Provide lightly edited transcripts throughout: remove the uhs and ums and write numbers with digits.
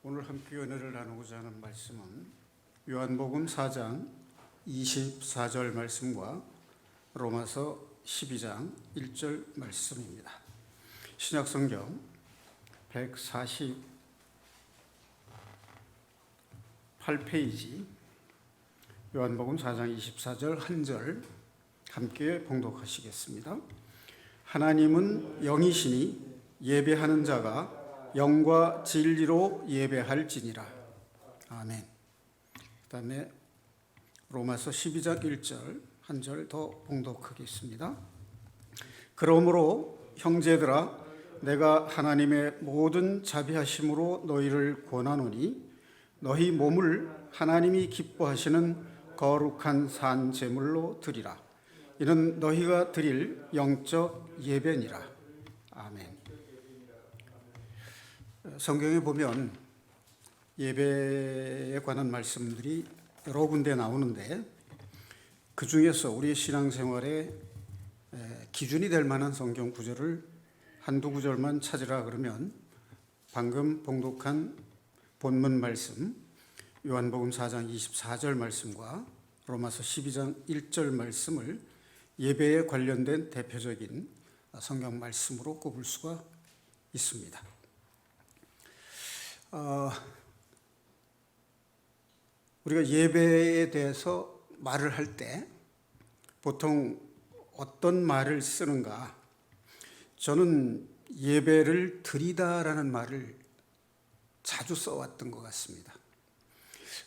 오늘 함께 은혜를 나누고자 하는 말씀은 요한복음 4장 24절 말씀과 로마서 12장 1절 말씀입니다. 신약성경 148페이지 요한복음 4장 24절 한 절 함께 봉독하시겠습니다. 하나님은 영이시니 예배하는 자가 영과 진리로 예배할지니라. 아멘. 그 다음에 로마서 12장 1절 한 절 더 봉독하겠습니다. 그러므로 형제들아 내가 하나님의 모든 자비하심으로 너희를 권하노니 너희 몸을 하나님이 기뻐하시는 거룩한 산 제물로 드리라. 이는 너희가 드릴 영적 예배니라. 아멘. 성경에 보면 예배에 관한 말씀들이 여러 군데 나오는데 그 중에서 우리의 신앙생활에 기준이 될 만한 성경 구절을 한두 구절만 찾으라 그러면 방금 봉독한 본문 말씀 요한복음 4장 24절 말씀과 로마서 12장 1절 말씀을 예배에 관련된 대표적인 성경 말씀으로 꼽을 수가 있습니다. 우리가 예배에 대해서 말을 할 때 보통 어떤 말을 쓰는가? 저는 예배를 드리다라는 말을 자주 써왔던 것 같습니다.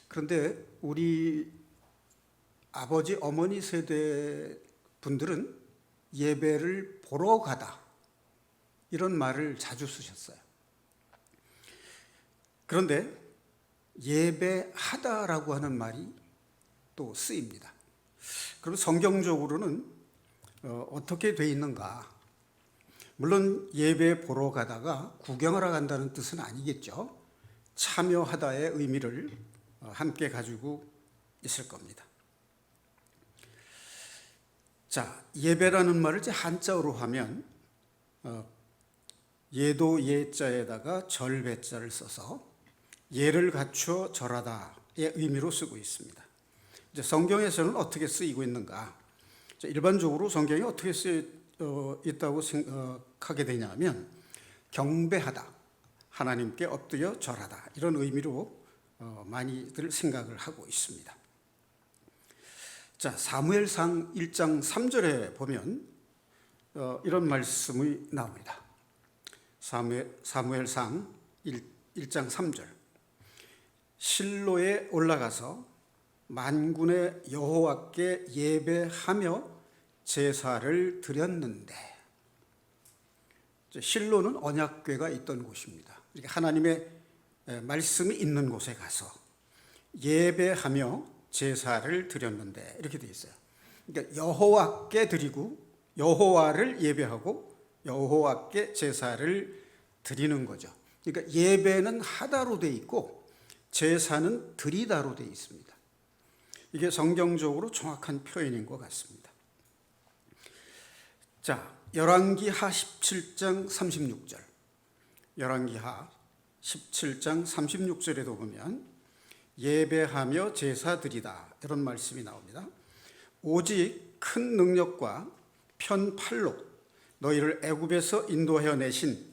그런데 우리 아버지, 어머니 세대 분들은 예배를 보러 가다 이런 말을 자주 쓰셨어요. 그런데 예배하다라고 하는 말이 또 쓰입니다. 그럼 성경적으로는 어떻게 돼 있는가? 물론 예배 보러 가다가 구경하러 간다는 뜻은 아니겠죠. 참여하다의 의미를 함께 가지고 있을 겁니다. 자, 예배라는 말을 이제 한자어로 하면 예도 예자에다가 절배자를 써서 예를 갖추어 절하다의 의미로 쓰고 있습니다. 이제 성경에서는 어떻게 쓰이고 있는가? 일반적으로 성경이 어떻게 쓰여 있다고 생각하게 되냐면 경배하다, 하나님께 엎드려 절하다 이런 의미로 많이들 생각을 하고 있습니다. 자, 사무엘상 1장 3절에 보면 이런 말씀이 나옵니다. 사무엘상 1장 3절 실로에 올라가서 만군의 여호와께 예배하며 제사를 드렸는데, 실로는 언약궤가 있던 곳입니다. 하나님의 말씀이 있는 곳에 가서 예배하며 제사를 드렸는데 이렇게 되어 있어요. 그러니까 여호와께 드리고 여호와를 예배하고 여호와께 제사를 드리는 거죠. 그러니까 예배는 하다로 되어 있고 제사는 드리다로 되어 있습니다. 이게 성경적으로 정확한 표현인 것 같습니다. 자, 열왕기하 17장 36절 열왕기하 17장 36절에도 보면 예배하며 제사 드리다 이런 말씀이 나옵니다. 오직 큰 능력과 편팔로 너희를 애굽에서 인도하여 내신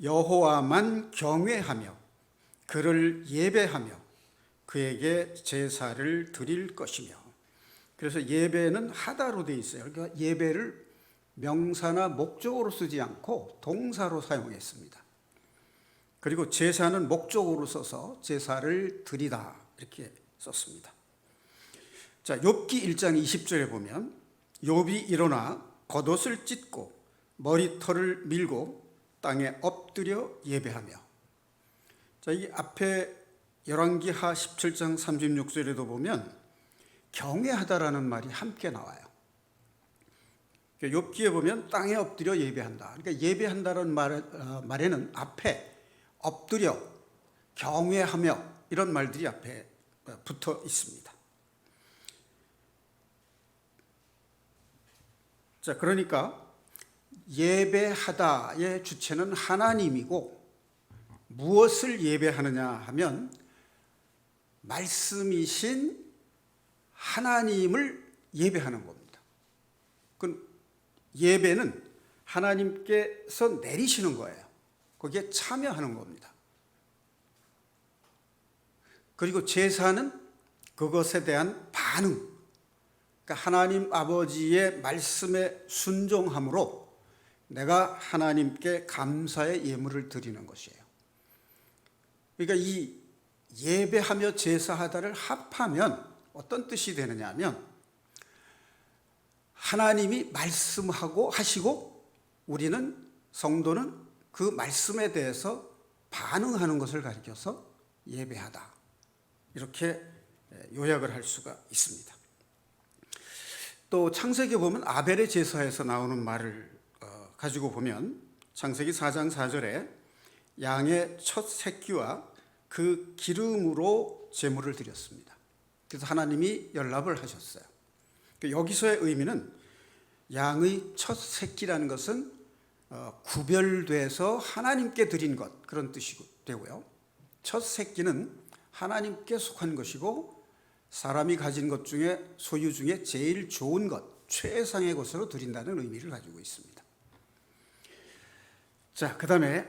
여호와만 경외하며 그를 예배하며 그에게 제사를 드릴 것이며. 그래서 예배는 하다로 되어 있어요. 그러니까 예배를 명사나 목적으로 쓰지 않고 동사로 사용했습니다. 그리고 제사는 목적으로 써서 제사를 드리다 이렇게 썼습니다. 자, 욥기 1장 20절에 보면 욥이 일어나 겉옷을 찢고 머리털을 밀고 땅에 엎드려 예배하며. 자, 이 앞에 열왕기하 17장 36절에도 보면 경외하다라는 말이 함께 나와요. 욥기에 보면 땅에 엎드려 예배한다. 그러니까 예배한다는 말에는 앞에 엎드려 경외하며 이런 말들이 앞에 붙어 있습니다. 자, 그러니까 예배하다의 주체는 하나님이고 무엇을 예배하느냐 하면 말씀이신 하나님을 예배하는 겁니다. 그 예배는 하나님께서 내리시는 거예요. 거기에 참여하는 겁니다. 그리고 제사는 그것에 대한 반응, 그러니까 하나님 아버지의 말씀에 순종함으로 내가 하나님께 감사의 예물을 드리는 것이에요. 그러니까 이 예배하며 제사하다를 합하면 어떤 뜻이 되느냐 하면 하나님이 말씀하고 하시고 우리는 성도는 그 말씀에 대해서 반응하는 것을 가리켜서 예배하다, 이렇게 요약을 할 수가 있습니다. 또 창세기 보면 아벨의 제사에서 나오는 말을 가지고 보면 창세기 4장 4절에 양의 첫 새끼와 그 기름으로 제물을 드렸습니다. 그래서 하나님이 연락을 하셨어요. 여기서의 의미는 양의 첫 새끼라는 것은 구별돼서 하나님께 드린 것, 그런 뜻이 되고요. 첫 새끼는 하나님께 속한 것이고 사람이 가진 것 중에 소유 중에 제일 좋은 것, 최상의 것으로 드린다는 의미를 가지고 있습니다. 자, 그 다음에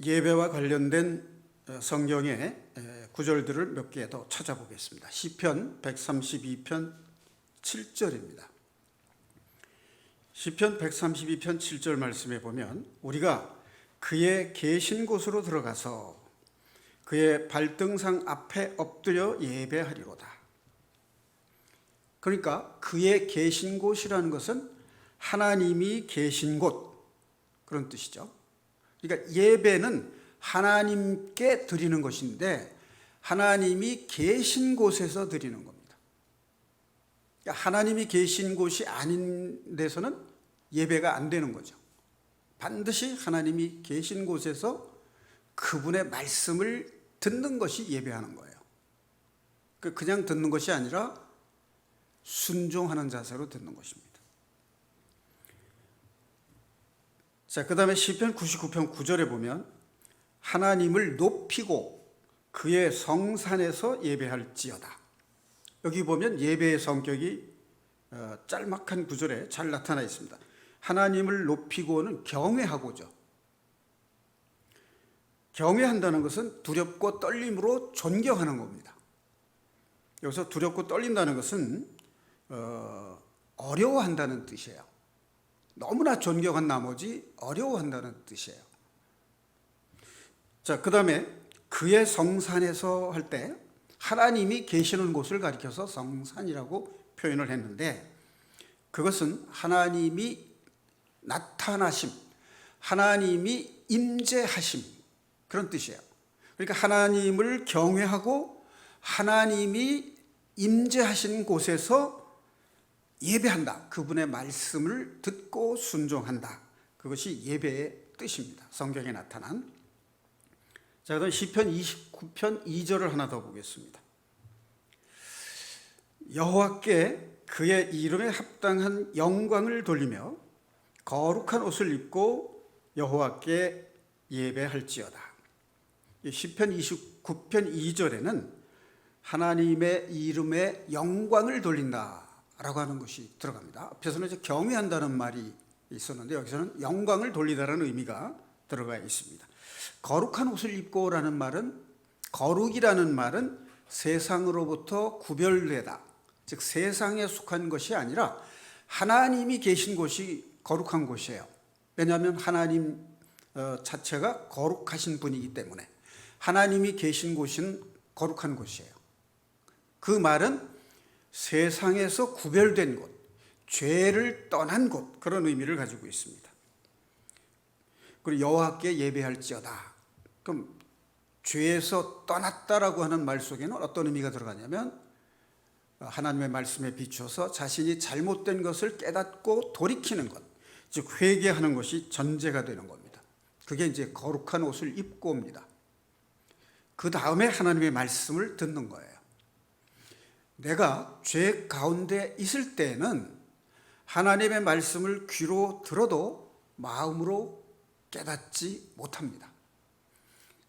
예배와 관련된 성경의 구절들을 몇 개 더 찾아보겠습니다. 시편 132편 7절입니다. 시편 132편 7절 말씀에 보면 우리가 그의 계신 곳으로 들어가서 그의 발등상 앞에 엎드려 예배하리로다. 그러니까 그의 계신 곳이라는 것은 하나님이 계신 곳, 그런 뜻이죠. 그러니까 예배는 하나님께 드리는 것인데 하나님이 계신 곳에서 드리는 겁니다. 그러니까 하나님이 계신 곳이 아닌 데서는 예배가 안 되는 거죠. 반드시 하나님이 계신 곳에서 그분의 말씀을 듣는 것이 예배하는 거예요. 그냥 듣는 것이 아니라 순종하는 자세로 듣는 것입니다. 자, 그 다음에 시편 99편 9절에 보면 하나님을 높이고 그의 성산에서 예배할지어다. 여기 보면 예배의 성격이 짤막한 구절에 잘 나타나 있습니다. 하나님을 높이고는 경외하고죠. 경외한다는 것은 두렵고 떨림으로 존경하는 겁니다. 여기서 두렵고 떨린다는 것은 어려워한다는 뜻이에요. 너무나 존경한 나머지 어려워한다는 뜻이에요. 자, 그 다음에 그의 성산에서 할 때 하나님이 계시는 곳을 가리켜서 성산이라고 표현을 했는데 그것은 하나님이 나타나심, 하나님이 임재하심, 그런 뜻이에요. 그러니까 하나님을 경외하고 하나님이 임재하신 곳에서 예배한다. 그분의 말씀을 듣고 순종한다. 그것이 예배의 뜻입니다. 성경에 나타난. 자, 그다음 시편 29편 2절을 하나 더 보겠습니다. 여호와께 그의 이름에 합당한 영광을 돌리며 거룩한 옷을 입고 여호와께 예배할지어다. 시편 29편 2절에는 하나님의 이름에 영광을 돌린다라고 하는 것이 들어갑니다. 앞에서는 이제 경외한다는 말이 있었는데 여기서는 영광을 돌리다라는 의미가 들어가 있습니다. 거룩한 옷을 입고라는 말은, 거룩이라는 말은 세상으로부터 구별되다, 즉 세상에 속한 것이 아니라 하나님이 계신 곳이 거룩한 곳이에요. 왜냐하면 하나님 자체가 거룩하신 분이기 때문에 하나님이 계신 곳은 거룩한 곳이에요. 그 말은 세상에서 구별된 곳, 죄를 떠난 곳, 그런 의미를 가지고 있습니다. 그리고 여호와께 예배할지어다. 그럼 죄에서 떠났다라고 하는 말 속에는 어떤 의미가 들어가냐면 하나님의 말씀에 비추어서 자신이 잘못된 것을 깨닫고 돌이키는 것, 즉 회개하는 것이 전제가 되는 겁니다. 그게 이제 거룩한 옷을 입고 옵니다. 그 다음에 하나님의 말씀을 듣는 거예요. 내가 죄 가운데 있을 때는 하나님의 말씀을 귀로 들어도 마음으로 깨닫지 못합니다.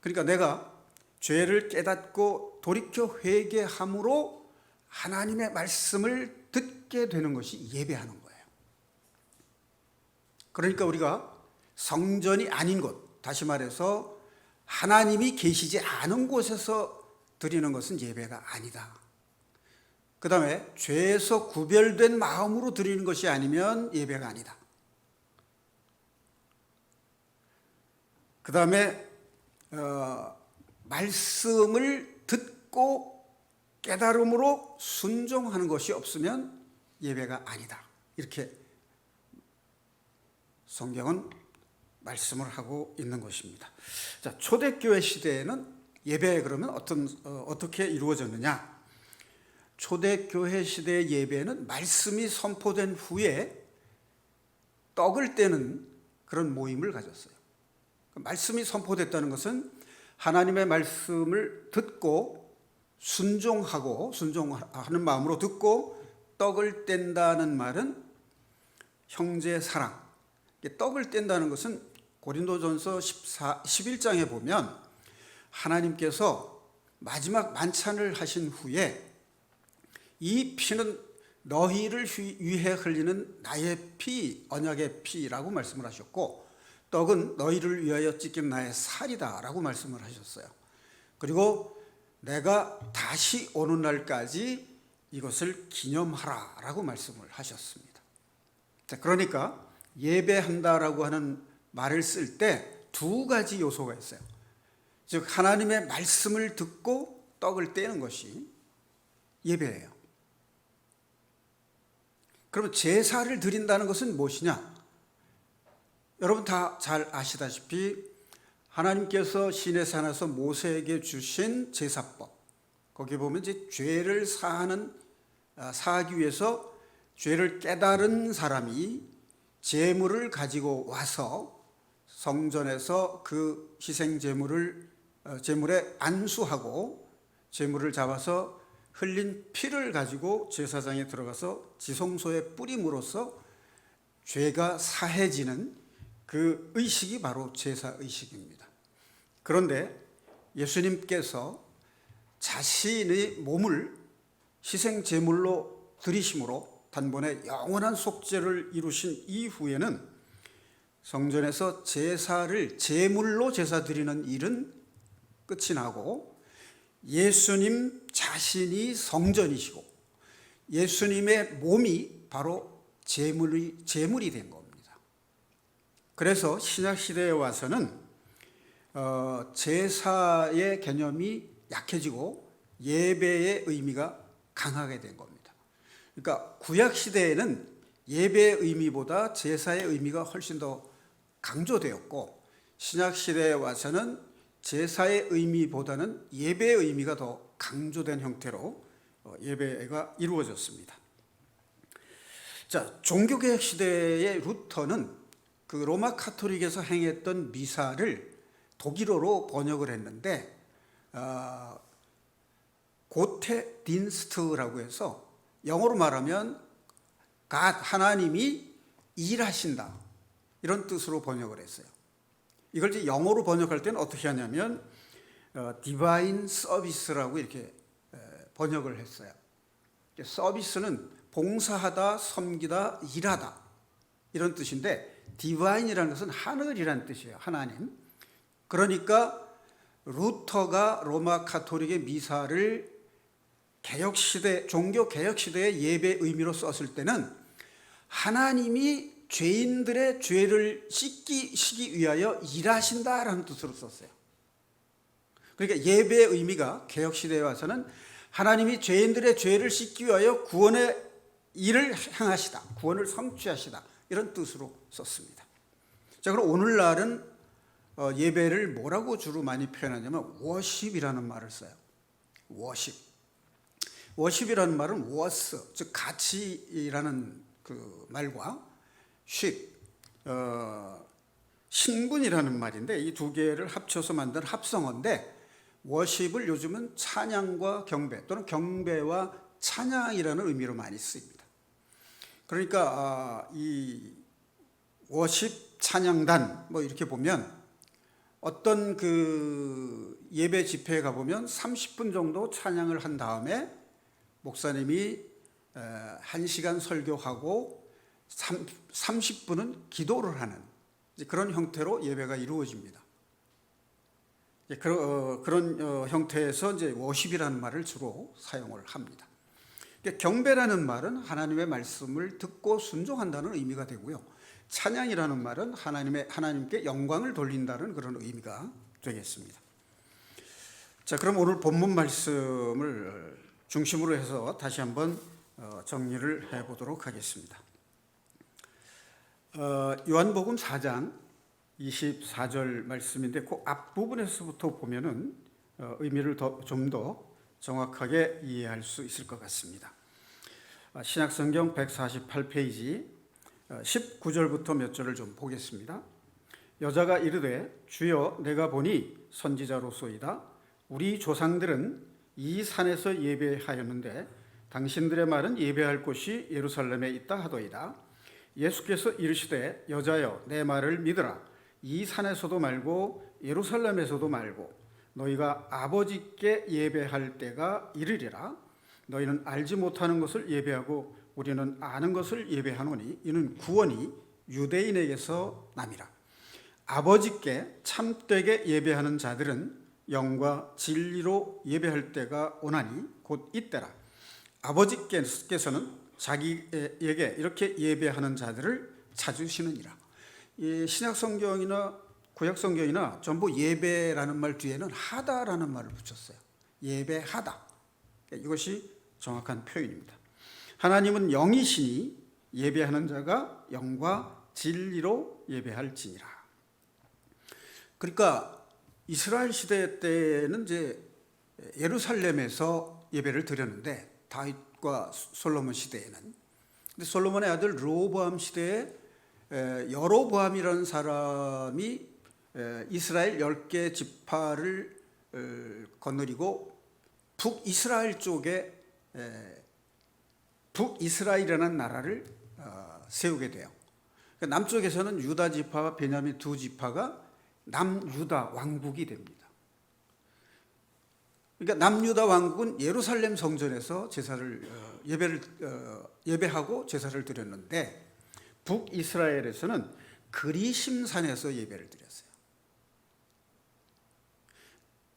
그러니까 내가 죄를 깨닫고 돌이켜 회개함으로 하나님의 말씀을 듣게 되는 것이 예배하는 거예요. 그러니까 우리가 성전이 아닌 곳, 다시 말해서 하나님이 계시지 않은 곳에서 드리는 것은 예배가 아니다. 그 다음에 죄에서 구별된 마음으로 드리는 것이 아니면 예배가 아니다. 그 다음에 말씀을 듣고 깨달음으로 순종하는 것이 없으면 예배가 아니다. 이렇게 성경은 말씀을 하고 있는 것입니다. 자, 초대교회 시대에는 예배 그러면 어떻게 이루어졌느냐? 초대교회 시대의 예배는 말씀이 선포된 후에 떡을 떼는 그런 모임을 가졌어요. 말씀이 선포됐다는 것은 하나님의 말씀을 듣고 순종하는 마음으로 듣고 떡을 뗀다는 말은 형제 사랑. 떡을 뗀다는 것은 고린도전서 11장에 보면 하나님께서 마지막 만찬을 하신 후에 이 피는 너희를 위해 흘리는 나의 피, 언약의 피라고 말씀을 하셨고, 떡은 너희를 위하여 찢긴 나의 살이다 라고 말씀을 하셨어요. 그리고 내가 다시 오는 날까지 이것을 기념하라 라고 말씀을 하셨습니다. 자, 그러니까 예배한다라고 하는 말을 쓸 때 두 가지 요소가 있어요. 즉 하나님의 말씀을 듣고 떡을 떼는 것이 예배예요. 그러면 제사를 드린다는 것은 무엇이냐? 여러분 다 잘 아시다시피 하나님께서 시내 산에서 모세에게 주신 제사법, 거기 보면 이제 죄를 사하기 위해서 죄를 깨달은 사람이 제물을 가지고 와서 성전에서 그 희생 제물에 안수하고 제물을 잡아서 흘린 피를 가지고 제사장에 들어가서 지성소에 뿌림으로써 죄가 사해지는 그 의식이 바로 제사 의식입니다. 그런데 예수님께서 자신의 몸을 희생 제물로 드리심으로 단번에 영원한 속죄를 이루신 이후에는 성전에서 제사를 제물로 제사 드리는 일은 끝이 나고 예수님 자신이 성전이시고 예수님의 몸이 바로 제물이 된 겁니다. 그래서 신약 시대에 와서는 제사의 개념이 약해지고 예배의 의미가 강하게 된 겁니다. 그러니까 구약 시대에는 예배의 의미보다 제사의 의미가 훨씬 더 강조되었고, 신약 시대에 와서는 제사의 의미보다는 예배의 의미가 더 강조된 형태로 예배가 이루어졌습니다. 자, 종교개혁 시대의 루터는 그 로마 카톨릭에서 행했던 미사를 독일어로 번역을 했는데 고테딘스트라고 해서 영어로 말하면 하나님이 일하신다 이런 뜻으로 번역을 했어요. 이걸 이제 영어로 번역할 때는 어떻게 하냐면 디바인 서비스라고 이렇게 번역을 했어요. 서비스는 봉사하다, 섬기다, 일하다 이런 뜻인데 디바인이라는 것은 하늘이라는 뜻이에요. 하나님. 그러니까 루터가 로마 카톨릭의 미사를 종교 개혁 시대의 예배 의미로 썼을 때는 하나님이 죄인들의 죄를 씻기시기 위하여 일하신다라는 뜻으로 썼어요. 그러니까 예배의 의미가 개혁 시대에 와서는 하나님이 죄인들의 죄를 씻기 위하여 구원의 일을 행하시다, 구원을 성취하시다 이런 뜻으로 썼습니다. 자, 그럼 오늘날은 예배를 뭐라고 주로 많이 표현하냐면 워십이라는 말을 써요. 워십이라는 말은 워스, 즉 가치라는 그 말과 신분이라는 말인데 이 두 개를 합쳐서 만든 합성어인데 워십을 요즘은 찬양과 경배 또는 경배와 찬양이라는 의미로 많이 쓰입니다. 그러니까 이 워십 찬양단 뭐 이렇게 보면 어떤 그 예배 집회에 가보면 30분 정도 찬양을 한 다음에 목사님이 1시간 설교하고 30분은 기도를 하는 그런 형태로 예배가 이루어집니다. 그런 형태에서 이제 워십이라는 말을 주로 사용을 합니다. 경배라는 말은 하나님의 말씀을 듣고 순종한다는 의미가 되고요. 찬양이라는 말은 하나님께 영광을 돌린다는 그런 의미가 되겠습니다. 자, 그럼 오늘 본문 말씀을 중심으로 해서 다시 한번 정리를 해보도록 하겠습니다. 요한복음 4장 24절 말씀인데 그 앞부분에서부터 보면은 의미를 좀 더 정확하게 이해할 수 있을 것 같습니다. 신약성경 148페이지 19절부터 몇 절을 좀 보겠습니다. 여자가 이르되 주여 내가 보니 선지자로소이다. 우리 조상들은 이 산에서 예배하였는데 당신들의 말은 예배할 곳이 예루살렘에 있다 하더이다. 예수께서 이르시되 여자여 내 말을 믿으라. 이 산에서도 말고 예루살렘에서도 말고 너희가 아버지께 예배할 때가 이르리라. 너희는 알지 못하는 것을 예배하고 우리는 아는 것을 예배하노니 이는 구원이 유대인에게서 남이라. 아버지께 참되게 예배하는 자들은 영과 진리로 예배할 때가 오나니 곧 이때라. 아버지께서는 자기에게 이렇게 예배하는 자들을 찾으시느니라. 이 신약 성경이나 구약 성경이나 전부 예배라는 말 뒤에는 하다라는 말을 붙였어요. 예배하다. 이것이 정확한 표현입니다. 하나님은 영이시니 예배하는 자가 영과 진리로 예배할지니라. 그러니까 이스라엘 시대 때는 이제 예루살렘에서 예배를 드렸는데 다윗과 솔로몬 시대에는, 근데 솔로몬의 아들 르호보암 시대에 여로보암이라는 사람이 이스라엘 10개 지파를 거느리고 북이스라엘 쪽에 북이스라엘이라는 나라를 세우게 돼요. 그러니까 남쪽에서는 유다 지파와 베냐민 두 지파가 남유다 왕국이 됩니다. 그러니까 남유다 왕국은 예루살렘 성전에서 예배하고 제사를 드렸는데 북이스라엘에서는 그리심산에서 예배를 드렸어요.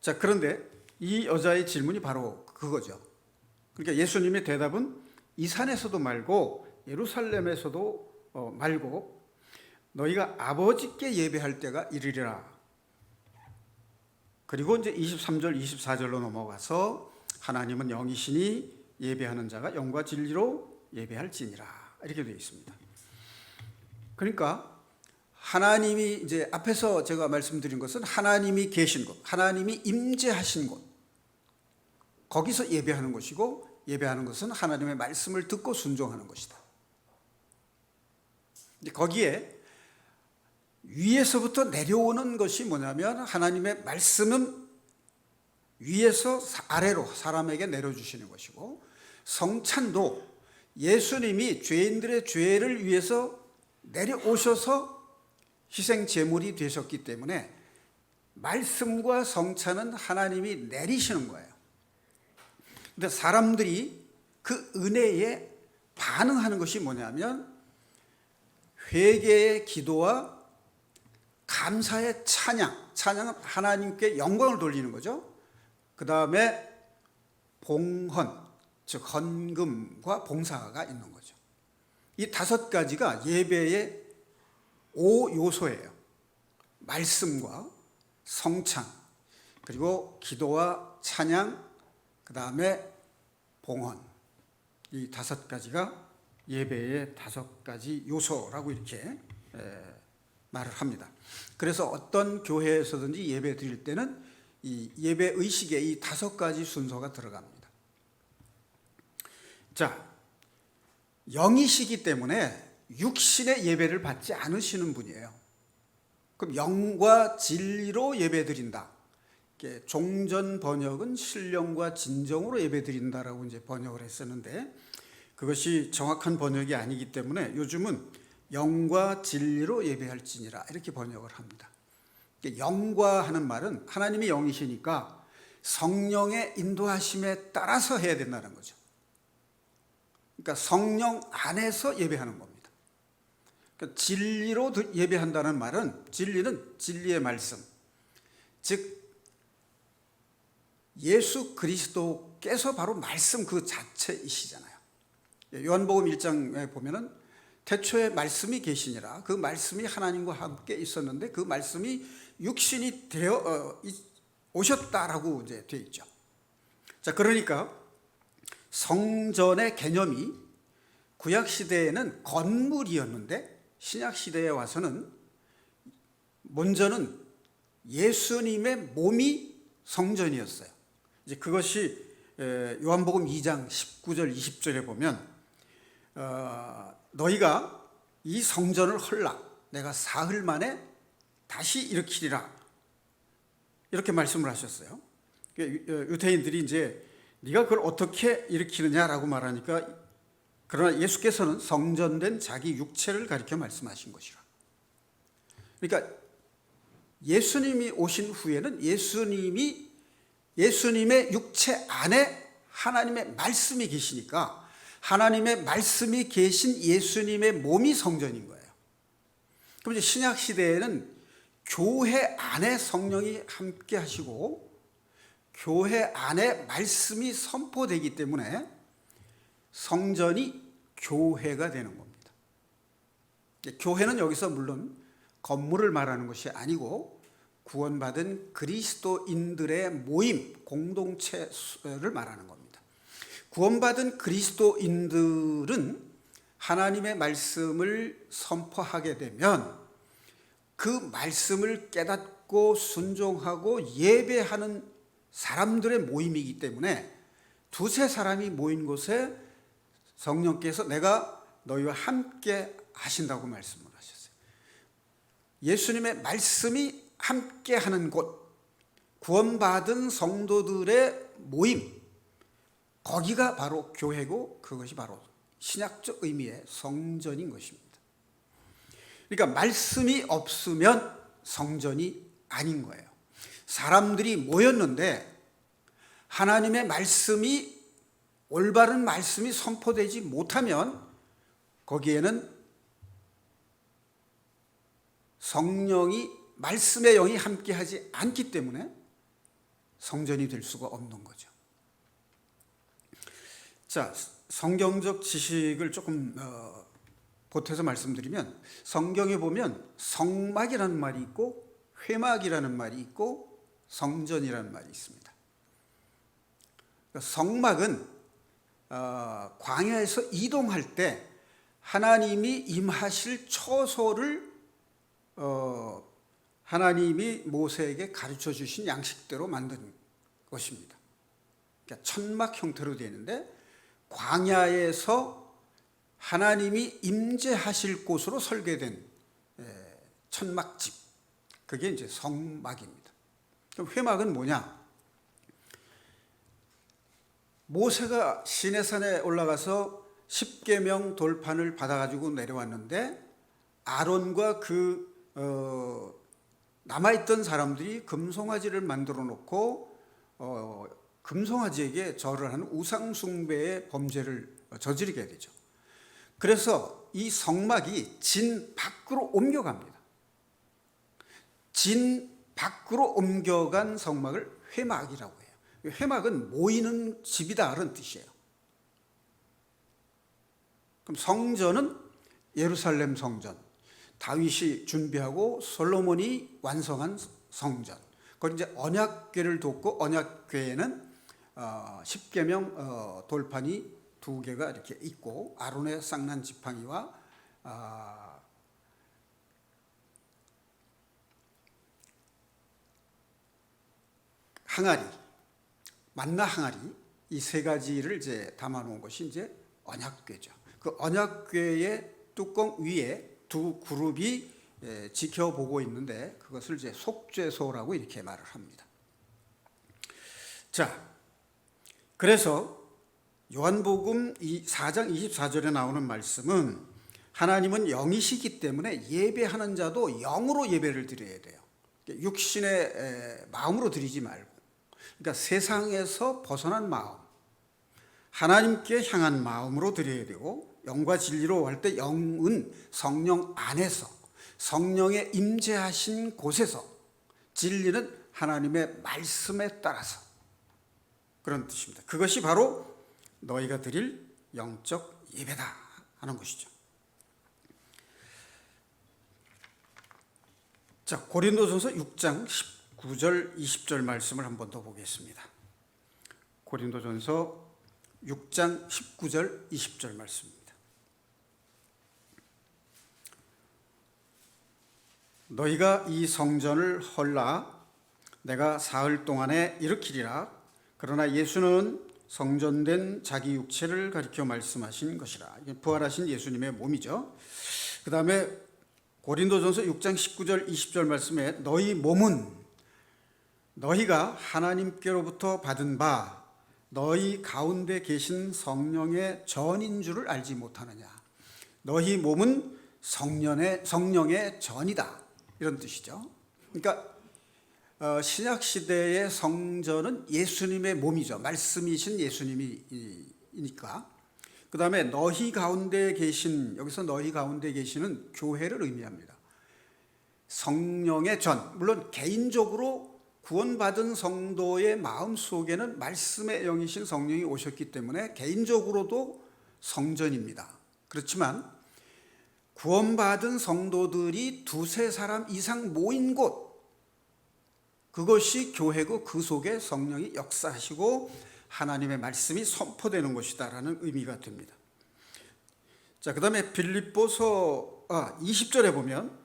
자, 그런데 이 여자의 질문이 바로 그거죠. 그러니까 예수님의 대답은 이 산에서도 말고 예루살렘에서도 말고 너희가 아버지께 예배할 때가 이르리라. 그리고 이제 23절 24절로 넘어가서 하나님은 영이시니 예배하는 자가 영과 진리로 예배할지니라 이렇게 되어 있습니다. 그러니까 하나님이 이제 앞에서 제가 말씀드린 것은 하나님이 계신 곳, 하나님이 임재하신 곳, 거기서 예배하는 것이고 예배하는 것은 하나님의 말씀을 듣고 순종하는 것이다. 거기에 위에서부터 내려오는 것이 뭐냐면 하나님의 말씀은 위에서 아래로 사람에게 내려주시는 것이고, 성찬도 예수님이 죄인들의 죄를 위해서 내려오셔서 희생 제물이 되셨기 때문에 말씀과 성찬은 하나님이 내리시는 거예요. 근데 사람들이 그 은혜에 반응하는 것이 뭐냐면 회개의 기도와 감사의 찬양은 하나님께 영광을 돌리는 거죠. 그 다음에 봉헌, 즉 헌금과 봉사가 있는 거죠. 이 5가지가 예배의 5요소예요. 말씀과 성찬, 그리고 기도와 찬양, 그 다음에 봉헌, 이 5가지가 예배의 5가지 요소라고 이렇게 말을 합니다. 그래서 어떤 교회에서든지 예배 드릴 때는 이 예배 의식에 이 5가지 순서가 들어갑니다. 자, 영이시기 때문에 육신의 예배를 받지 않으시는 분이에요. 그럼 영과 진리로 예배 드린다. 종전 번역은 신령과 진정으로 예배 드린다라고 이제 번역을 했었는데 그것이 정확한 번역이 아니기 때문에 요즘은 영과 진리로 예배할지니라 이렇게 번역을 합니다. 영과 하는 말은 하나님이 영이시니까 성령의 인도하심에 따라서 해야 된다는 거죠. 그러니까 성령 안에서 예배하는 겁니다. 그러니까 진리로 예배한다는 말은, 진리는 진리의 말씀, 즉 예수 그리스도께서 바로 말씀 그 자체이시잖아요. 요한복음 1장에 보면은 태초에 말씀이 계시니라. 그 말씀이 하나님과 함께 있었는데 그 말씀이 육신이 되어 오셨다라고 이제 되어 있죠. 자, 그러니까 성전의 개념이 구약 시대에는 건물이었는데 신약 시대에 와서는 먼저는 예수님의 몸이 성전이었어요. 이제 그것이 요한복음 2장 19절 20절에 보면 너희가 이 성전을 헐라 내가 사흘 만에 다시 일으키리라 이렇게 말씀을 하셨어요. 유대인들이 이제 네가 그걸 어떻게 일으키느냐라고 말하니까 그러나 예수께서는 성전된 자기 육체를 가리켜 말씀하신 것이라. 그러니까 예수님이 오신 후에는 예수님의 육체 안에 하나님의 말씀이 계시니까 하나님의 말씀이 계신 예수님의 몸이 성전인 거예요. 그럼 이제 신약 시대에는 교회 안에 성령이 함께 하시고 교회 안에 말씀이 선포되기 때문에 성전이 교회가 되는 겁니다. 교회는 여기서 물론 건물을 말하는 것이 아니고 구원받은 그리스도인들의 모임, 공동체를 말하는 겁니다. 구원받은 그리스도인들은 하나님의 말씀을 선포하게 되면 그 말씀을 깨닫고 순종하고 예배하는 사람들의 모임이기 때문에 두세 사람이 모인 곳에 성령께서 내가 너희와 함께 하신다고 말씀을 하셨어요. 예수님의 말씀이 함께 하는 곳, 구원받은 성도들의 모임, 거기가 바로 교회고 그것이 바로 신약적 의미의 성전인 것입니다. 그러니까 말씀이 없으면 성전이 아닌 거예요. 사람들이 모였는데 하나님의 말씀이 올바른 말씀이 선포되지 못하면 거기에는 성령이 말씀의 영이 함께하지 않기 때문에 성전이 될 수가 없는 거죠. 자, 성경적 지식을 조금 보태서 말씀드리면 성경에 보면 성막이라는 말이 있고 회막이라는 말이 있고 성전이라는 말이 있습니다. 성막은 광야에서 이동할 때 하나님이 임하실 처소를 하나님이 모세에게 가르쳐 주신 양식대로 만든 것입니다. 그러니까 천막 형태로 되어 있는데 광야에서 하나님이 임재하실 곳으로 설계된 천막집, 그게 이제 성막입니다. 그럼 회막은 뭐냐? 모세가 시내산에 올라가서 십계명 돌판을 받아가지고 내려왔는데 아론과 남아있던 사람들이 금송아지를 만들어 놓고 금송아지에게 절을 하는 우상숭배의 범죄를 저지르게 되죠. 그래서 이 성막이 진 밖으로 옮겨갑니다. 진 밖으로 옮겨간 성막을 회막이라고 해요. 회막은 모이는 집이다 그런 뜻이에요. 그럼 성전은 예루살렘 성전, 다윗이 준비하고 솔로몬이 완성한 성전. 그걸 이제 언약궤를 뒀고 언약궤에는 십계명 돌판이 2개가 이렇게 있고 아론의 쌍난 지팡이와 항아리, 만나 항아리 이 3가지를 이제 담아놓은 것이 이제 언약궤죠. 그 언약궤의 뚜껑 위에 2 그룹이 지켜보고 있는데 그것을 이제 속죄소라고 이렇게 말을 합니다. 자, 그래서 요한복음 4장 24절에 나오는 말씀은 하나님은 영이시기 때문에 예배하는 자도 영으로 예배를 드려야 돼요. 육신의 마음으로 드리지 말고, 그러니까 세상에서 벗어난 마음, 하나님께 향한 마음으로 드려야 되고, 영과 진리로 할 때 영은 성령 안에서, 성령의 임재하신 곳에서, 진리는 하나님의 말씀에 따라서, 그런 뜻입니다. 그것이 바로 너희가 드릴 영적 예배다 하는 것이죠. 자, 고린도전서 6장 19절 20절 말씀을 한 번 더 보겠습니다. 고린도전서 6장 19절 20절 말씀입니다. 너희가 이 성전을 헐라 내가 사흘 동안에 일으키리라. 그러나 예수는 성전된 자기 육체를 가리켜 말씀하신 것이라. 부활하신 예수님의 몸이죠. 그 다음에 고린도전서 6장 19절 20절 말씀에 너희 몸은 너희가 하나님께로부터 받은 바 너희 가운데 계신 성령의 전인 줄을 알지 못하느냐. 너희 몸은 성령의 전이다, 이런 뜻이죠. 그러니까 신약 시대의 성전은 예수님의 몸이죠. 말씀이신 예수님이니까. 그 다음에 너희 가운데 계신, 여기서 너희 가운데 계시는 교회를 의미합니다. 성령의 전, 물론 개인적으로 구원받은 성도의 마음 속에는 말씀의 영이신 성령이 오셨기 때문에 개인적으로도 성전입니다. 그렇지만 구원받은 성도들이 두세 사람 이상 모인 곳, 그것이 교회고 그 속에 성령이 역사하시고 하나님의 말씀이 선포되는 것이다라는 의미가 됩니다. 자, 그 다음에 빌립보서 20절에 보면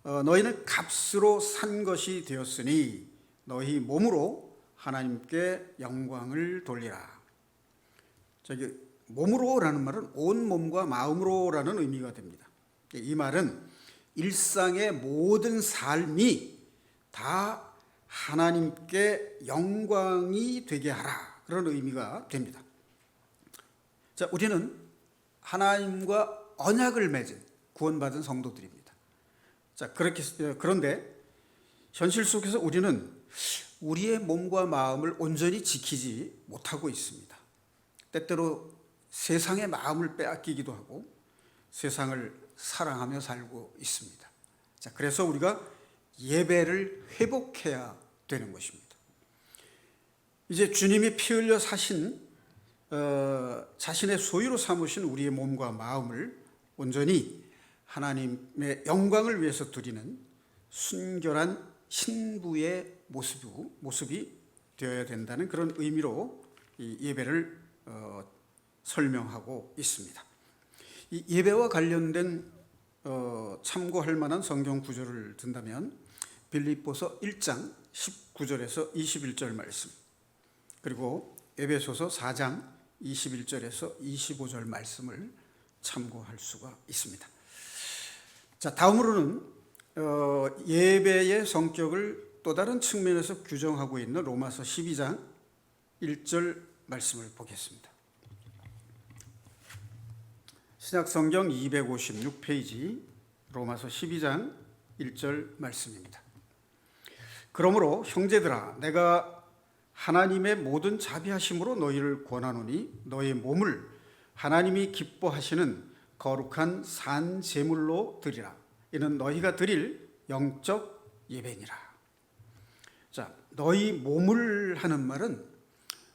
너희는 값으로 산 것이 되었으니 너희 몸으로 하나님께 영광을 돌리라. 저기 몸으로라는 말은 온 몸과 마음으로라는 의미가 됩니다. 이 말은 일상의 모든 삶이 다 하나님께 영광이 되게 하라, 그런 의미가 됩니다. 자, 우리는 하나님과 언약을 맺은 구원받은 성도들입니다. 자, 그런데 현실 속에서 우리는 우리의 몸과 마음을 온전히 지키지 못하고 있습니다. 때때로 세상의 마음을 빼앗기기도 하고 세상을 사랑하며 살고 있습니다. 자, 그래서 우리가 예배를 회복해야 되는 것입니다. 이제 주님이 피 흘려 사신 자신의 소유로 삼으신 우리의 몸과 마음을 온전히 하나님의 영광을 위해서 드리는 순결한 신부의 모습이 되어야 된다는 그런 의미로 이 예배를 설명하고 있습니다. 이 예배와 관련된 참고할 만한 성경 구절을 든다면 빌립보서 1장 19절에서 21절 말씀, 그리고 에베소서 4장 21절에서 25절 말씀을 참고할 수가 있습니다. 자, 다음으로는 예배의 성격을 또 다른 측면에서 규정하고 있는 로마서 12장 1절 말씀을 보겠습니다. 신약성경 256페이지 로마서 12장 1절 말씀입니다. 그러므로 형제들아, 내가 하나님의 모든 자비하심으로 너희를 권하노니 너희 몸을 하나님이 기뻐하시는 거룩한 산 제물로 드리라. 이는 너희가 드릴 영적 예배니라. 자, 너희 몸을 하는 말은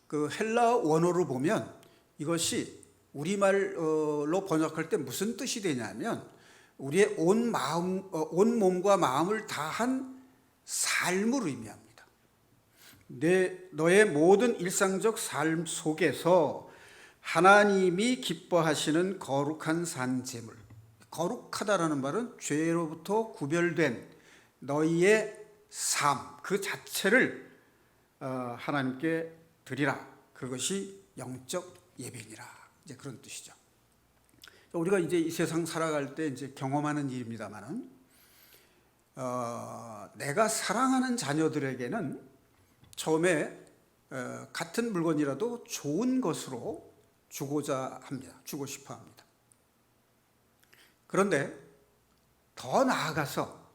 그 헬라 원어로 보면 이것이 우리말로 번역할 때 무슨 뜻이 되냐면 우리의 온 몸과 마음을 다한 삶을 의미합니다. 너의 모든 일상적 삶 속에서 하나님이 기뻐하시는 거룩한 산 제물. 거룩하다라는 말은 죄로부터 구별된 너희의 삶, 그 자체를 하나님께 드리라. 그것이 영적 예배니라. 이제 그런 뜻이죠. 우리가 이제 이 세상 살아갈 때 이제 경험하는 일입니다만은 내가 사랑하는 자녀들에게는 처음에 같은 물건이라도 좋은 것으로 주고자 합니다. 주고 싶어 합니다. 그런데 더 나아가서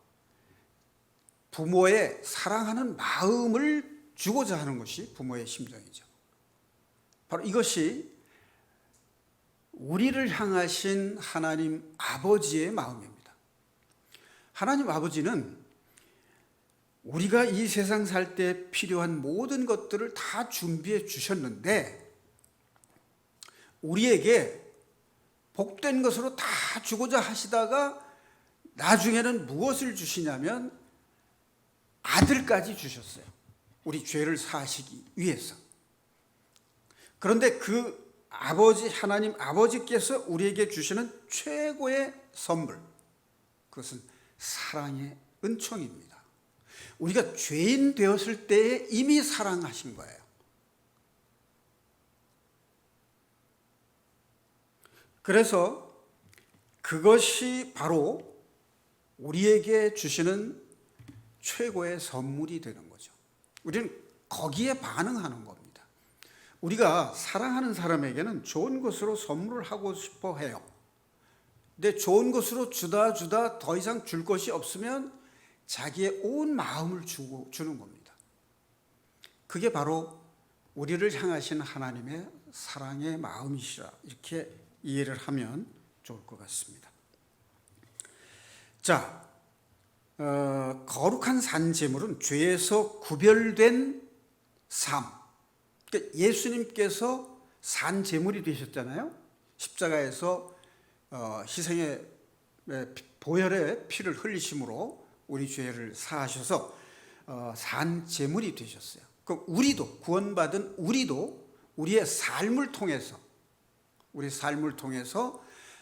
부모의 사랑하는 마음을 주고자 하는 것이 부모의 심정이죠. 바로 이것이 우리를 향하신 하나님 아버지의 마음입니다. 하나님 아버지는 우리가 이 세상 살 때 필요한 모든 것들을 다 준비해 주셨는데 우리에게 복된 것으로 다 주고자 하시다가 나중에는 무엇을 주시냐면 아들까지 주셨어요. 우리 죄를 사하시기 위해서. 그런데 그 아버지, 하나님 아버지께서 우리에게 주시는 최고의 선물, 그것은 사랑의 은총입니다. 우리가 죄인 되었을 때에 이미 사랑하신 거예요. 그래서 그것이 바로 우리에게 주시는 최고의 선물이 되는 거죠. 우리는 거기에 반응하는 겁니다. 우리가 사랑하는 사람에게는 좋은 것으로 선물을 하고 싶어 해요. 근데 좋은 것으로 주다 더 이상 줄 것이 없으면 자기의 온 마음을 주는 겁니다. 그게 바로 우리를 향하신 하나님의 사랑의 마음이시라, 이렇게 이해를 하면 좋을 것 같습니다. 자, 거룩한 산 제물은 죄에서 구별된 삶. 그러니까 예수님께서 산 제물이 되셨잖아요. 십자가에서 희생의 보혈의 피를 흘리심으로 우리 죄를 사하셔서 산 제물이 되셨어요. 그럼 우리도, 구원받은 우리도 우리의 삶을 통해서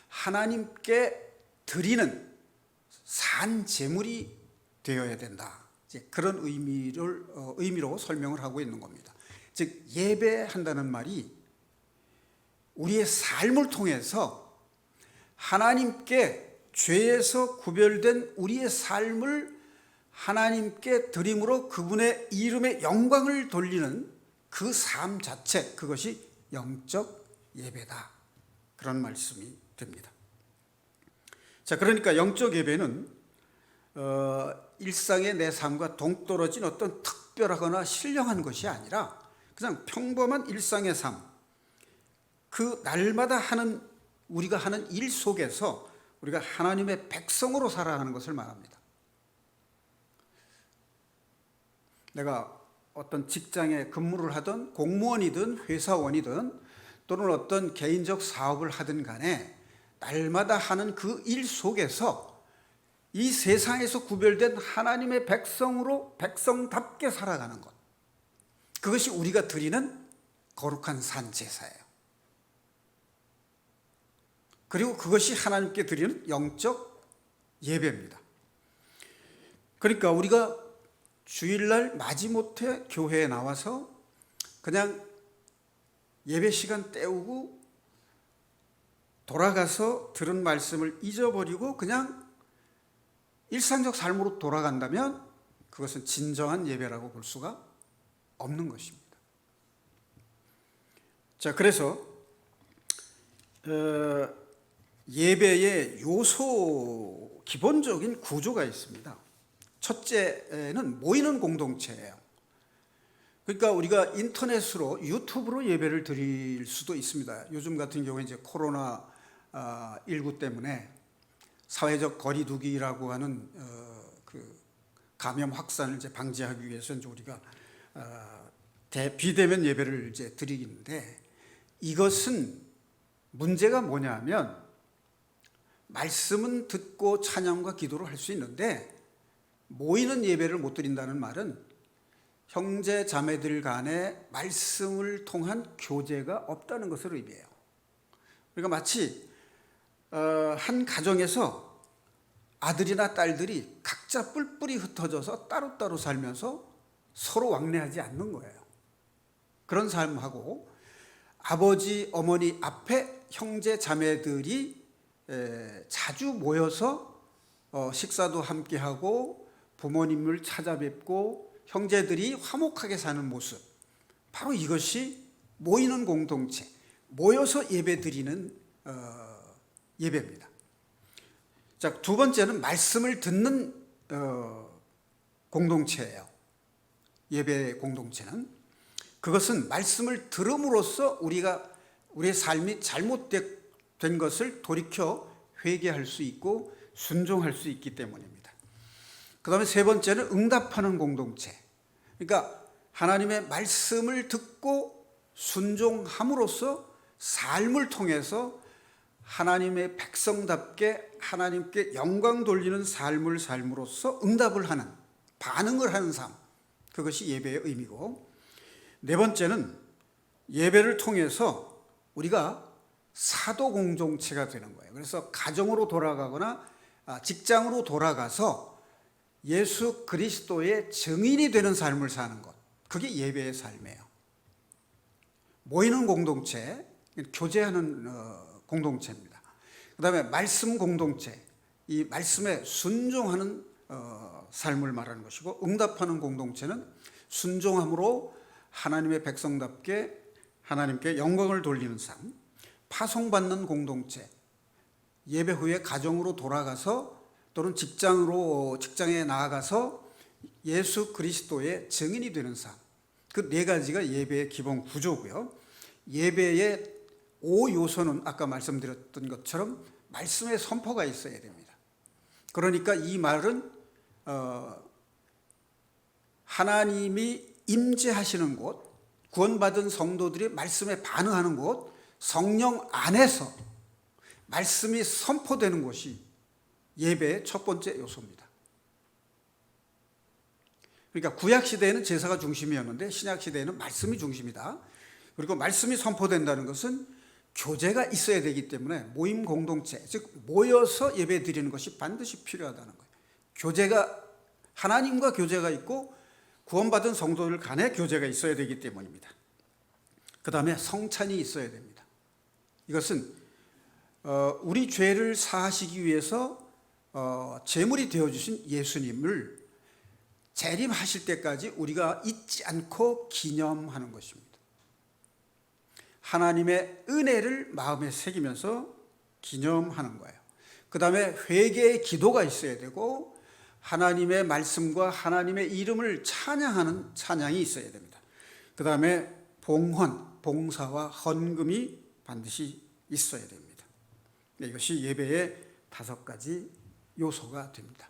하나님께 드리는 산 제물이 되어야 된다. 이제 그런 의미로 설명을 하고 있는 겁니다. 즉 예배한다는 말이 우리의 삶을 통해서 하나님께 죄에서 구별된 우리의 삶을 하나님께 드림으로 그분의 이름의 영광을 돌리는 그 삶 자체, 그것이 영적 예배다. 그런 말씀이 됩니다. 자, 그러니까 영적 예배는 일상의 내 삶과 동떨어진 어떤 특별하거나 신령한 것이 아니라 그냥 평범한 일상의 삶, 그 날마다 우리가 하는 일 속에서 우리가 하나님의 백성으로 살아가는 것을 말합니다. 내가 어떤 직장에 근무를 하든 공무원이든 회사원이든 또는 어떤 개인적 사업을 하든 간에 날마다 하는 그 일 속에서 이 세상에서 구별된 하나님의 백성답게 살아가는 것, 그것이 우리가 드리는 거룩한 산 제사예요. 그리고 그것이 하나님께 드리는 영적 예배입니다. 그러니까 우리가 주일날 마지못해 교회에 나와서 그냥 예배 시간 때우고 돌아가서 들은 말씀을 잊어버리고 그냥 일상적 삶으로 돌아간다면 그것은 진정한 예배라고 볼 수가 없는 것입니다. 자, 그래서 예배의 요소, 기본적인 구조가 있습니다. 첫째는 모이는 공동체예요. 그러니까 우리가 인터넷으로, 유튜브로 예배를 드릴 수도 있습니다. 요즘 같은 경우에 이제 코로나19 때문에 사회적 거리두기라고 하는 그 감염 확산을 이제 방지하기 위해서 이제 우리가 비대면 예배를 이제 드리는데, 이것은 문제가 뭐냐면 말씀은 듣고 찬양과 기도를 할 수 있는데 모이는 예배를 못 드린다는 말은 형제 자매들 간에 말씀을 통한 교제가 없다는 것을 의미해요. 그러니까 마치 한 가정에서 아들이나 딸들이 각자 뿔뿔이 흩어져서 따로따로 살면서 서로 왕래하지 않는 거예요. 그런 삶하고 아버지, 어머니 앞에 형제 자매들이 자주 모여서 식사도 함께하고 부모님을 찾아뵙고 형제들이 화목하게 사는 모습, 바로 이것이 모이는 공동체, 모여서 예배드리는 예배입니다. 자, 두 번째는 말씀을 듣는 공동체예요. 예배 공동체는. 그것은 말씀을 들음으로써 우리의 삶이 잘못된 것을 돌이켜 회개할 수 있고 순종할 수 있기 때문입니다. 그 다음에 세 번째는 응답하는 공동체. 그러니까 하나님의 말씀을 듣고 순종함으로써 삶을 통해서 하나님의 백성답게 하나님께 영광 돌리는 삶을 삶으로써 응답을 하는, 반응을 하는 삶. 그것이 예배의 의미고, 네 번째는 예배를 통해서 우리가 사도 공동체가 되는 거예요. 그래서 가정으로 돌아가거나 직장으로 돌아가서 예수 그리스도의 증인이 되는 삶을 사는 것. 그게 예배의 삶이에요. 모이는 공동체, 교제하는 공동체입니다. 그 다음에 말씀 공동체, 이 말씀에 순종하는 삶을 말하는 것이고, 응답하는 공동체는 순종함으로 하나님의 백성답게 하나님께 영광을 돌리는 삶. 파송받는 공동체, 예배 후에 가정으로 돌아가서 또는 직장에 나아가서 예수 그리스도의 증인이 되는 삶. 그 네 가지가 예배의 기본 구조고요. 예배의 5요소는 아까 말씀드렸던 것처럼 말씀의 선포가 있어야 됩니다. 그러니까 이 말은 하나님이 임재하시는 곳, 구원받은 성도들이 말씀에 반응하는 곳, 성령 안에서 말씀이 선포되는 곳이 예배의 첫 번째 요소입니다. 그러니까 구약 시대에는 제사가 중심이었는데 신약 시대에는 말씀이 중심이다. 그리고 말씀이 선포된다는 것은 교제가 있어야 되기 때문에 모임 공동체, 즉 모여서 예배 드리는 것이 반드시 필요하다는 거예요. 교제가, 하나님과 교제가 있고 구원받은 성도들 간에 교제가 있어야 되기 때문입니다. 그 다음에 성찬이 있어야 됩니다. 이것은 우리 죄를 사하시기 위해서 제물이 되어주신 예수님을 재림하실 때까지 우리가 잊지 않고 기념하는 것입니다. 하나님의 은혜를 마음에 새기면서 기념하는 거예요. 그 다음에 회개의 기도가 있어야 되고 하나님의 말씀과 하나님의 이름을 찬양하는 찬양이 있어야 됩니다. 그 다음에 봉헌, 봉사와 헌금이 반드시 있어야 됩니다. 이것이 예배의 5가지 요소가 됩니다.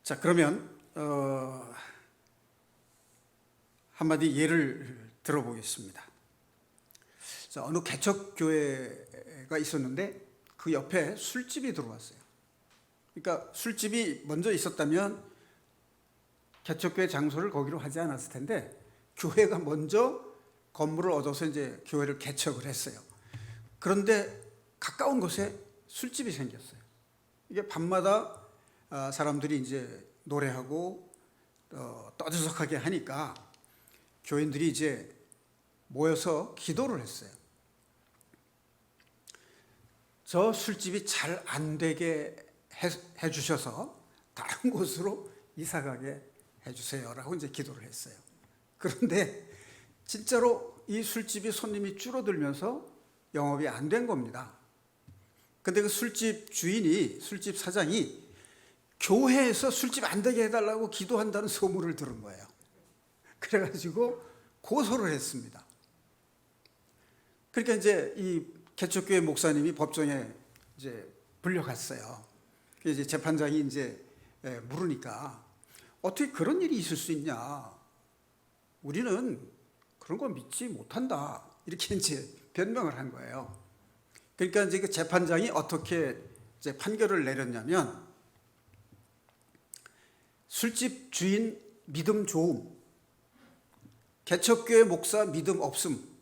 자, 그러면 한마디 예를 들어보겠습니다. 자, 어느 개척교회가 있었는데 그 옆에 술집이 들어왔어요. 그러니까 술집이 먼저 있었다면 개척교회 장소를 거기로 하지 않았을 텐데 교회가 먼저 건물을 얻어서 이제 교회를 개척을 했어요. 그런데 가까운 곳에 술집이 생겼어요. 이게 밤마다 사람들이 이제 노래하고 떠들썩하게 하니까 교인들이 이제 모여서 기도를 했어요. 저 술집이 잘 안 되게 해주셔서 다른 곳으로 이사가게 해주세요라고 이제 기도를 했어요. 그런데 진짜로 이 술집이 손님이 줄어들면서 영업이 안 된 겁니다. 근데 그 술집 주인이, 술집 사장이 교회에서 술집 안 되게 해달라고 기도한다는 소문을 들은 거예요. 그래가지고 고소를 했습니다. 그러니까 이제 이 개척교회 목사님이 법정에 이제 불려갔어요. 이제 재판장이 이제 물으니까 어떻게 그런 일이 있을 수 있냐? 우리는 그런 거 믿지 못한다. 이렇게 이제 변명을 한 거예요. 그러니까 이제 그 재판장이 어떻게 이제 판결을 내렸냐면 술집 주인 믿음 좋음, 개척교회 목사 믿음 없음.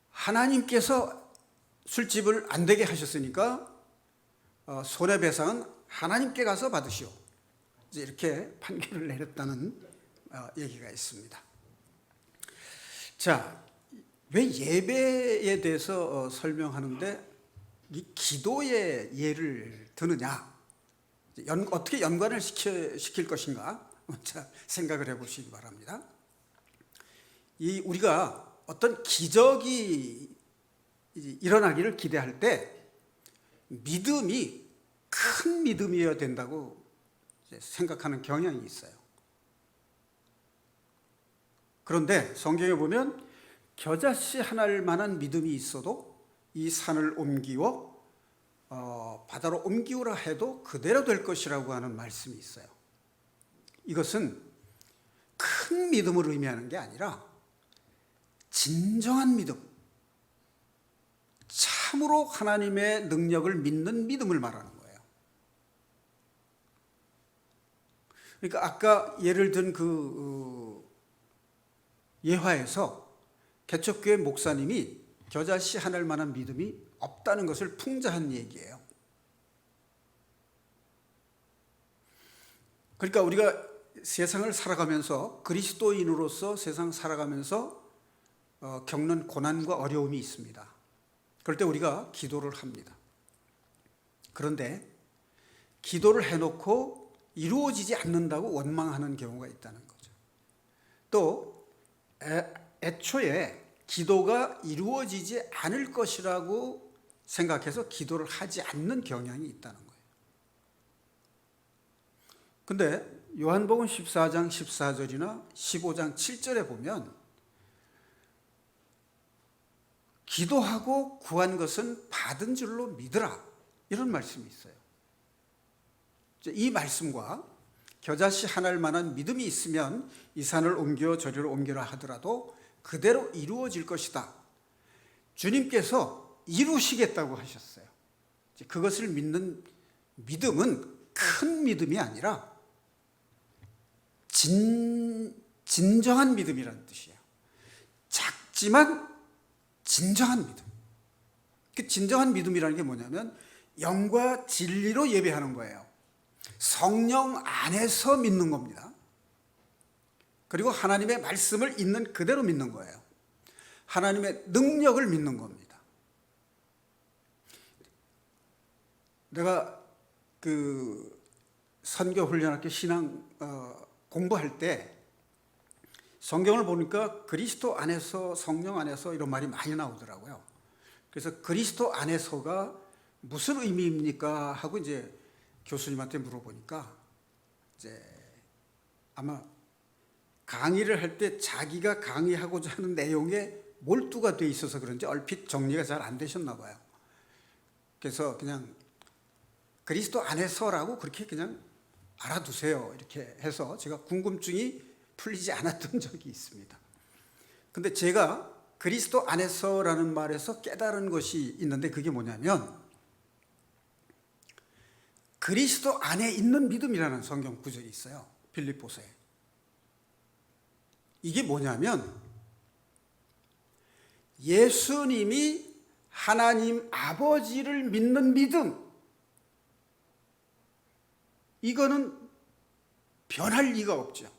하나님께서 술집을 안 되게 하셨으니까 손해배상은 하나님께 가서 받으시오. 이제 이렇게 판결을 내렸다는 얘기가 있습니다. 자, 왜 예배에 대해서 설명하는데 이 기도의 예를 드느냐? 어떻게 연관을 시킬 것인가? 먼저 생각을 해보시기 바랍니다. 우리가 어떤 기적이 일어나기를 기대할 때 믿음이 큰 믿음이어야 된다고 생각하는 경향이 있어요. 그런데 성경에 보면 겨자씨 하나일 만한 믿음이 있어도 이 산을 옮기워 바다로 옮기우라 해도 그대로 될 것이라고 하는 말씀이 있어요. 이것은 큰 믿음을 의미하는 게 아니라 진정한 믿음, 참으로 하나님의 능력을 믿는 믿음을 말하는 거예요. 그러니까 아까 예를 든 그 예화에서 개척교회 목사님이 겨자씨 하나일 만한 믿음이 없다는 것을 풍자한 얘기예요. 그러니까 우리가 세상을 살아가면서 그리스도인으로서 세상 살아가면서 겪는 고난과 어려움이 있습니다. 그럴 때 우리가 기도를 합니다. 그런데 기도를 해놓고 이루어지지 않는다고 원망하는 경우가 있다는 거죠. 또 애초에 기도가 이루어지지 않을 것이라고 생각해서 기도를 하지 않는 경향이 있다는 거예요. 근데 요한복음 14장 14절이나 15장 7절에 보면 기도하고 구한 것은 받은 줄로 믿으라, 이런 말씀이 있어요. 이 말씀과 겨자씨 하나일 만한 믿음이 있으면 이 산을 옮겨 저리로 옮기라 하더라도 그대로 이루어질 것이다, 주님께서 이루시겠다고 하셨어요. 그것을 믿는 믿음은 큰 믿음이 아니라 진정한 믿음이라는 뜻이에요. 작지만 진정한 믿음. 그 진정한 믿음이라는 게 뭐냐면 영과 진리로 예배하는 거예요. 성령 안에서 믿는 겁니다. 그리고 하나님의 말씀을 있는 그대로 믿는 거예요. 하나님의 능력을 믿는 겁니다. 내가 그 선교훈련학교 신앙 공부할 때 성경을 보니까 그리스도 안에서, 성령 안에서 이런 말이 많이 나오더라고요. 그래서 그리스도 안에서가 무슨 의미입니까 하고 이제 교수님한테 물어보니까 이제 아마 강의를 할 때 자기가 강의하고자 하는 내용에 몰두가 돼 있어서 그런지 얼핏 정리가 잘 안 되셨나 봐요. 그래서 그냥 그리스도 안에서라고 그렇게 그냥 알아두세요, 이렇게 해서 제가 궁금증이 풀리지 않았던 적이 있습니다. 근데 제가 그리스도 안에서라는 말에서 깨달은 것이 있는데 그게 뭐냐면 그리스도 안에 있는 믿음이라는 성경 구절이 있어요. 빌립보서에. 이게 뭐냐면 예수님이 하나님 아버지를 믿는 믿음, 이거는 변할 리가 없죠.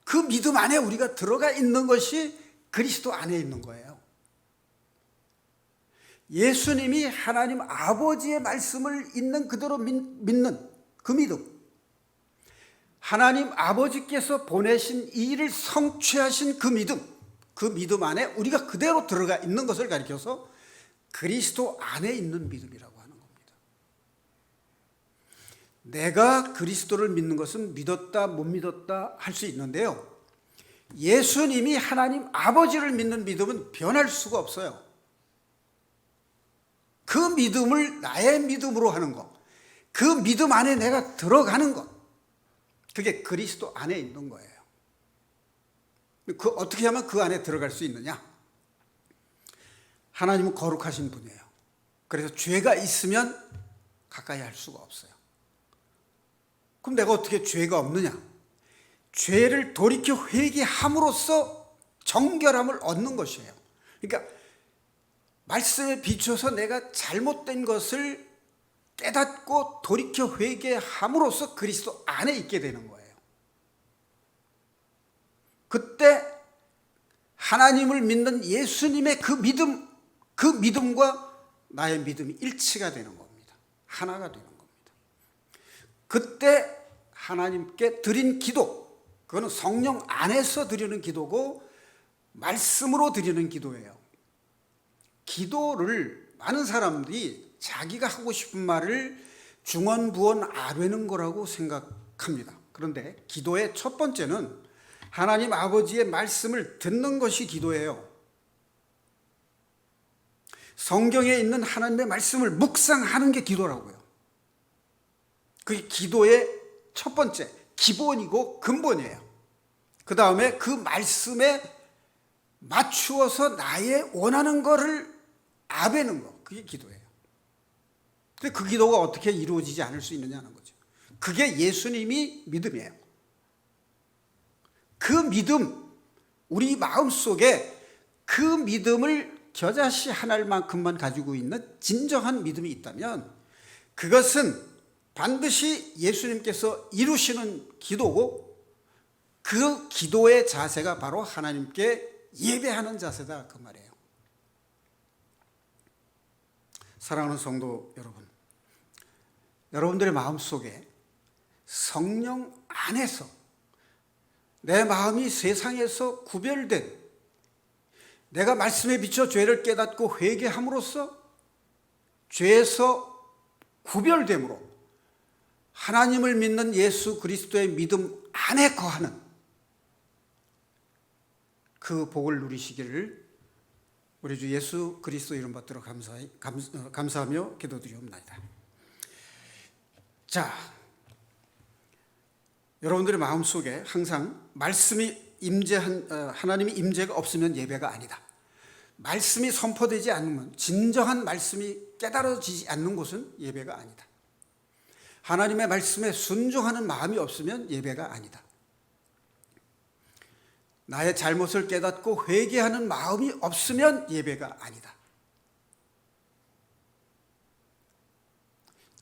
그 믿음 안에 우리가 들어가 있는 것이 그리스도 안에 있는 거예요. 예수님이 하나님 아버지의 말씀을 있는 그대로 믿는 그 믿음, 하나님 아버지께서 보내신 이 일을 성취하신 그 믿음 안에 우리가 그대로 들어가 있는 것을 가리켜서 그리스도 안에 있는 믿음이라고 하는 겁니다. 내가 그리스도를 믿는 것은 믿었다 못 믿었다 할 수 있는데요, 예수님이 하나님 아버지를 믿는 믿음은 변할 수가 없어요. 그 믿음을 나의 믿음으로 하는 것, 그 믿음 안에 내가 들어가는 것, 그게 그리스도 안에 있는 거예요. 어떻게 하면 그 안에 들어갈 수 있느냐? 하나님은 거룩하신 분이에요. 그래서 죄가 있으면 가까이 할 수가 없어요. 그럼 내가 어떻게 죄가 없느냐? 죄를 돌이켜 회개함으로써 정결함을 얻는 것이에요. 그러니까 말씀에 비춰서 내가 잘못된 것을 깨닫고 돌이켜 회개함으로써 그리스도 안에 있게 되는 거예요. 그때 하나님을 믿는 예수님의 그 믿음과 나의 믿음이 일치가 되는 겁니다. 하나가 되는 겁니다. 그때 하나님께 드린 기도, 그거는 성령 안에서 드리는 기도고 말씀으로 드리는 기도예요. 기도를 많은 사람들이 자기가 하고 싶은 말을 중언부언 아뢰는 거라고 생각합니다. 그런데 기도의 첫 번째는 하나님 아버지의 말씀을 듣는 것이 기도예요. 성경에 있는 하나님의 말씀을 묵상하는 게 기도라고요. 그게 기도의 첫 번째, 기본이고 근본이에요. 그 다음에 그 말씀에 맞추어서 나의 원하는 거를 아뢰는 거, 그게 기도예요. 근데 그 기도가 어떻게 이루어지지 않을 수 있느냐는 거죠. 그게 예수님이 믿음이에요. 그 믿음, 우리 마음속에 그 믿음을 겨자씨 하나만큼만 가지고 있는 진정한 믿음이 있다면 그것은 반드시 예수님께서 이루시는 기도고 그 기도의 자세가 바로 하나님께 예배하는 자세다 그 말이에요. 사랑하는 성도 여러분, 여러분들의 마음속에 성령 안에서 내 마음이 세상에서 구별된, 내가 말씀에 비춰 죄를 깨닫고 회개함으로써 죄에서 구별됨으로 하나님을 믿는 예수 그리스도의 믿음 안에 거하는 그 복을 누리시기를 우리 주 예수 그리스도 이름 받들어 감사하며 기도드리옵나이다. 자, 여러분들의 마음속에 항상 말씀이 하나님이 임재가 없으면 예배가 아니다. 말씀이 선포되지 않으면, 진정한 말씀이 깨달아지지 않는 곳은 예배가 아니다. 하나님의 말씀에 순종하는 마음이 없으면 예배가 아니다. 나의 잘못을 깨닫고 회개하는 마음이 없으면 예배가 아니다.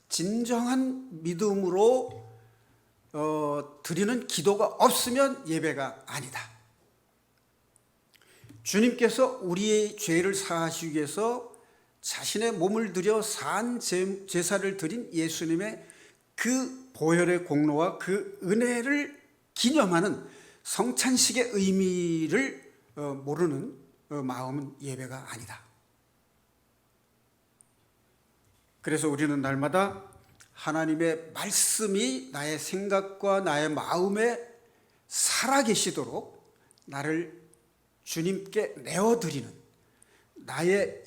진정한 믿음으로 드리는 기도가 없으면 예배가 아니다. 주님께서 우리의 죄를 사하시기 위해서 자신의 몸을 들여 산 제사를 드린 예수님의 그 보혈의 공로와 그 은혜를 기념하는 성찬식의 의미를 모르는 마음은 예배가 아니다. 그래서 우리는 날마다 하나님의 말씀이 나의 생각과 나의 마음에 살아계시도록 나를 주님께 내어드리는, 나의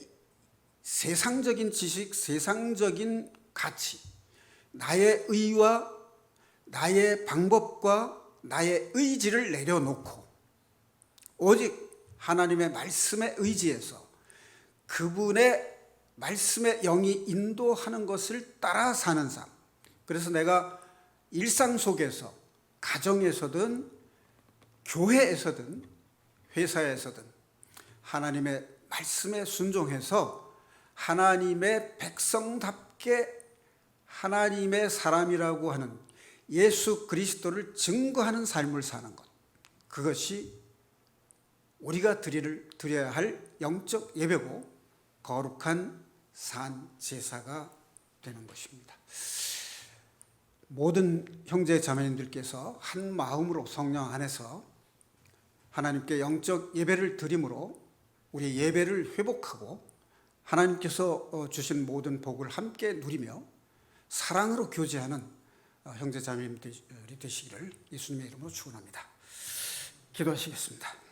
세상적인 지식, 세상적인 가치, 나의 의와 나의 방법과 나의 의지를 내려놓고 오직 하나님의 말씀에 의지해서 그분의 말씀의 영이 인도하는 것을 따라 사는 삶. 그래서 내가 일상 속에서, 가정에서든 교회에서든 회사에서든 하나님의 말씀에 순종해서 하나님의 백성답게 하나님의 사람이라고 하는 예수 그리스도를 증거하는 삶을 사는 것, 그것이 우리가 드려야 할 영적 예배고 거룩한 산 제사가 되는 것입니다. 모든 형제 자매님들께서 한 마음으로 성령 안에서 하나님께 영적 예배를 드림으로 우리 예배를 회복하고 하나님께서 주신 모든 복을 함께 누리며 사랑으로 교제하는 형제 자매님들이 되시기를 예수님의 이름으로 축원합니다. 기도하시겠습니다.